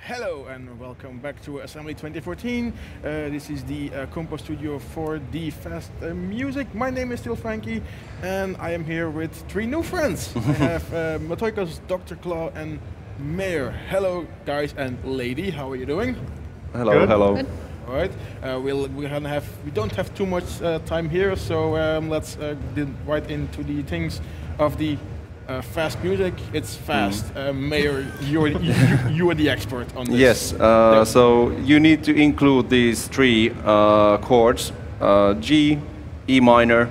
Hello and welcome back to Assembly 2014. This is the compo studio for the fast music. My name is still Frankie and I am here with three new friends. I have Matoikos, Dr. Claw and Mayor. Hello guys and lady, how are you doing? Hello, good. Hello. Good. All right, we don't have too much time here, so let's get right into the things of the fast music. It's fast. Mayor, you are the expert on this. Yes, so you need to include these three chords, G, E minor,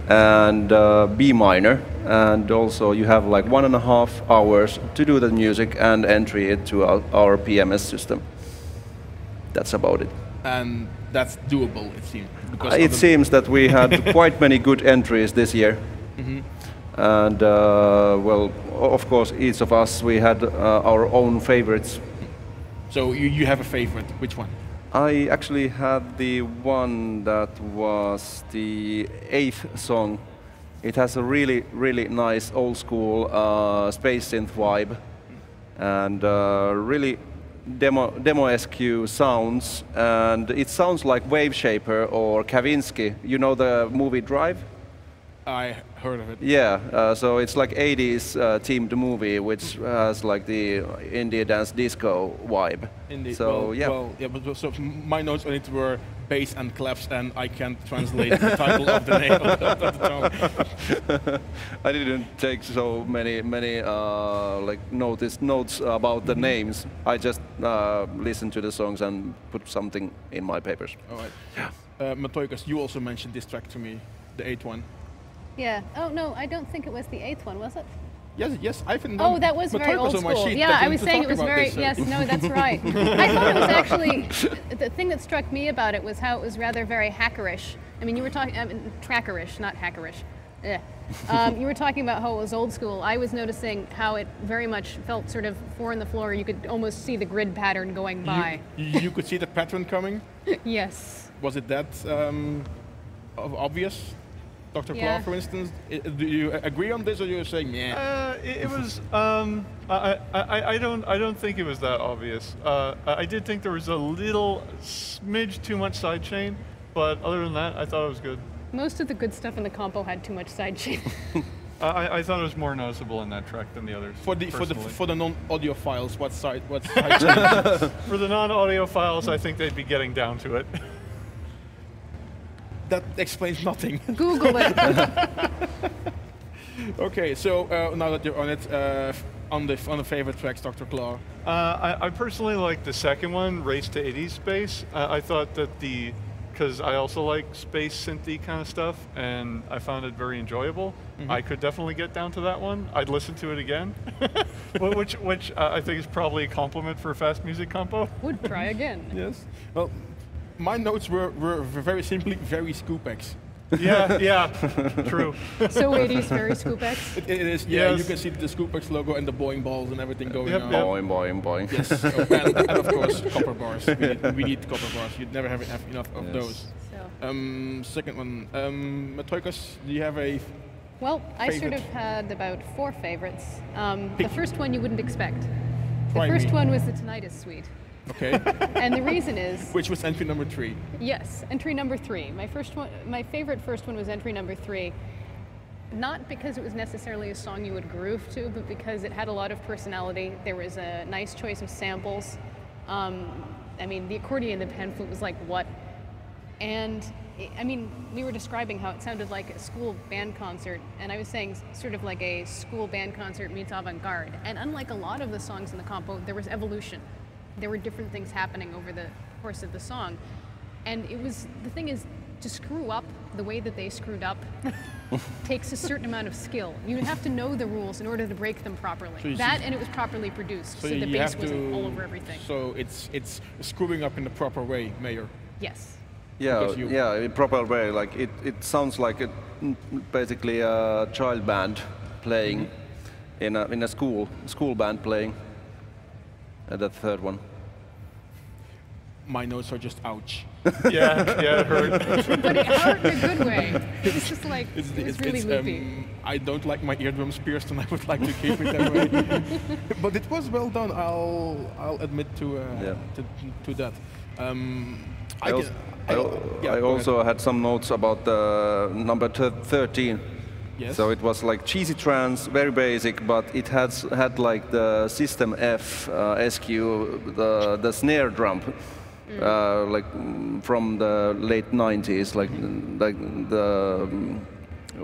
and B minor. And also you have like 1.5 hours to do the music and entry it to our PMS system. That's about it. And that's doable, it seems. It seems that we had quite many good entries this year. And well, of course, each of us, we had our own favorites. So you have a favorite, which one? I actually had the one that was the 8th song. It has a really, really nice old school space synth vibe and really demo-esque sounds, and it sounds like Wave Shaper or Kavinsky. You know the movie Drive? I heard of it. Yeah, so it's like 80s themed movie, which has like the indie dance disco vibe. Indeed. So well, yeah. Well, yeah, but so my notes on it were bass and claps, and I can't translate the title of the name of the song. I didn't take so many like notes about the names. I just listened to the songs and put something in my papers. All right. Yeah. Matoikos, you also mentioned this track to me, the 8th one. Yeah. Oh no, I don't think it was the 8th one, was it? Yes, I've been. Oh, that was very old school. Yeah, I was saying it was very. Yes, no, that's right. I thought it was actually the thing that struck me about it was how it was rather very hackerish. I mean, you were talking trackerish, not hackerish. You were talking about how it was old school. I was noticing how it very much felt sort of 4 on the floor. You could almost see the grid pattern going by. You could see the pattern coming? Yes. Was it that obvious? Dr. Claw, for instance, do you agree on this, or you're saying, yeah? It was. I don't think it was that obvious. I did think there was a little smidge too much sidechain, but other than that, I thought it was good. Most of the good stuff in the compo had too much sidechain. I thought it was more noticeable in that track than the others. For the non-audio files, what sidechain? For the non-audio files, I think they'd be getting down to it. That explains nothing. Google it. Okay, so now that you're on it, on the favorite tracks, Dr. Claw. I personally like the second one, Race to 80s Space. I thought that because I also like space synthy kind of stuff, and I found it very enjoyable. I could definitely get down to that one. I'd listen to it again, which I think is probably a compliment for a fast music compo. Would try again. Yes. Well, my notes were very simply very Scoopex. Yeah, true. So 80s very Scoopex? It is, yeah, yes. You can see the Scoopex logo and the boing balls and everything going on. Boing. Yes, and of course, copper bars. We need copper bars. You'd never have enough of those. So. Second one, Matoikos, do you have a Well, I sort of had about 4 favorites. The first one you wouldn't expect. The first one was the Tinnitus Suite. Okay. And the reason is... Which was entry number 3. Yes, entry number 3. My favorite first one was entry number 3. Not because it was necessarily a song you would groove to, but because it had a lot of personality. There was a nice choice of samples. I mean, the accordion, the pan flute was like, what? And, I mean, we were describing how it sounded like a school band concert, and I was saying sort of like a school band concert meets avant-garde. And unlike a lot of the songs in the compo, there was evolution. There were different things happening over the course of the song. And the thing is, to screw up the way that they screwed up takes a certain amount of skill. You have to know the rules in order to break them properly. So and it was properly produced, so the bass wasn't all over everything. So it's screwing up in the proper way, Mayor. Yes. Yeah, in proper way. Like it sounds like basically a child band playing in a school band playing. That third one. my notes are just ouch. Yeah, it hurt. But it hurt in a good way. It's just like, it was really loopy. I don't like my eardrums pierced, and I would like to keep it that way. But it was well done. I'll admit to that. I also had some notes about the number 13. Yes. So it was like cheesy trance, very basic, but it had like the System F SQ, the snare drum, like from the late 90s, like the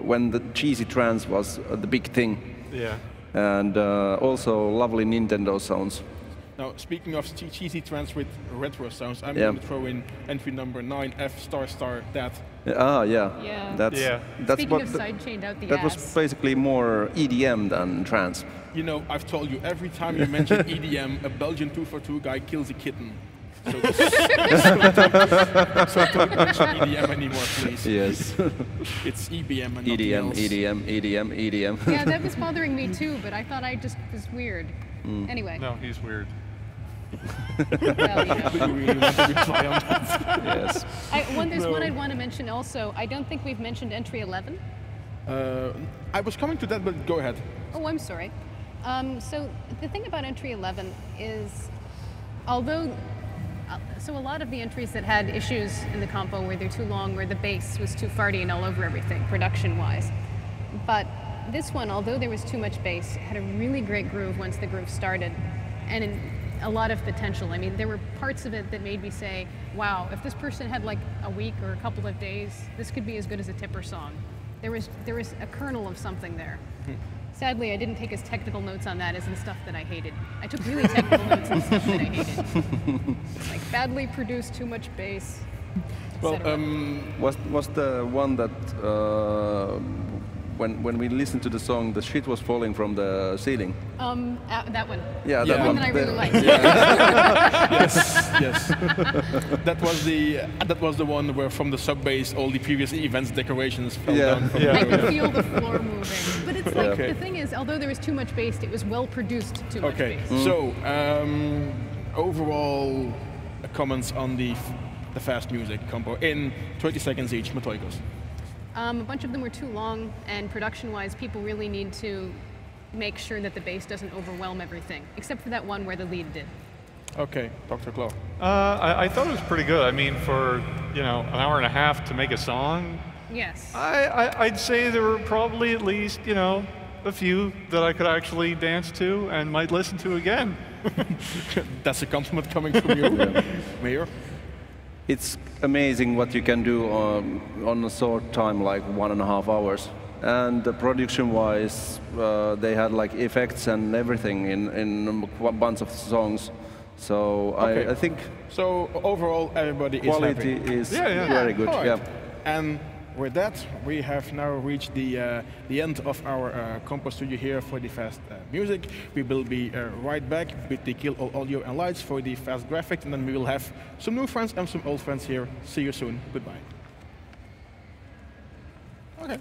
when the cheesy trance was the big thing. Yeah. And also lovely Nintendo sounds. Now, speaking of cheesy trance with retro sounds, I'm going to throw in entry number 9, F star star that. Yeah. Yeah. That's Speaking what of sidechained out the that ass. was basically more EDM than trance. You know, I've told you, every time you mention EDM, a Belgian 242 guy kills a kitten. So don't mention EDM anymore, please. Yes. It's EBM and nothing else. EDM. Yeah, that was bothering me too, but I thought I just was weird. Anyway. No, he's weird. Well, you know. Do you really want to reply on that? Yes. There's one I'd want to mention also. I don't think we've mentioned entry 11. I was coming to that, but go ahead. Oh, I'm sorry. So the thing about entry 11 is, although, so a lot of the entries that had issues in the compo where they're too long, where the bass was too farty and all over everything, production-wise. But this one, although there was too much bass, had a really great groove once the groove started, and a lot of potential. I mean, there were parts of it that made me say, wow, if this person had like a week or a couple of days, this could be as good as a Tipper song. There was a kernel of something there. Sadly, I didn't take as technical notes on that as the stuff that I hated. I took really technical notes on stuff that I hated. Like badly produced, too much bass. Well, was the one that when we listened to the song, the shit was falling from the ceiling? That one. Yeah, The that one one. that I really liked. yes. That was the one where from the sub bass all the previous events decorations fell down. From I the could feel the floor moving. But it's like, Okay. the thing is, although there was too much bass, it was well produced too much Okay, bass. so overall comments on the fast music compo in 20 seconds each, Matoikos. A bunch of them were too long, and production-wise, people really need to make sure that the bass doesn't overwhelm everything, except for that one where the lead did. Okay, Dr. Claw. I thought it was pretty good. I mean, for an hour and a half to make a song, Yes. I'd say there were probably at least a few that I could actually dance to and might listen to again. That's a compliment coming from you, Mayor. It's amazing what you can do on a short time, like 1.5 hours. And production-wise, they had like effects and everything in a bunch of songs. So Okay. I think So overall, everybody is quality happy. is Yeah. very good. All right. Yeah. And with that, we have now reached the end of our compo studio here for the fast music. We will be right back with the Kill All Audio and Lights for the fast graphics, and then we will have some new friends and some old friends here. See you soon. Goodbye. Okay.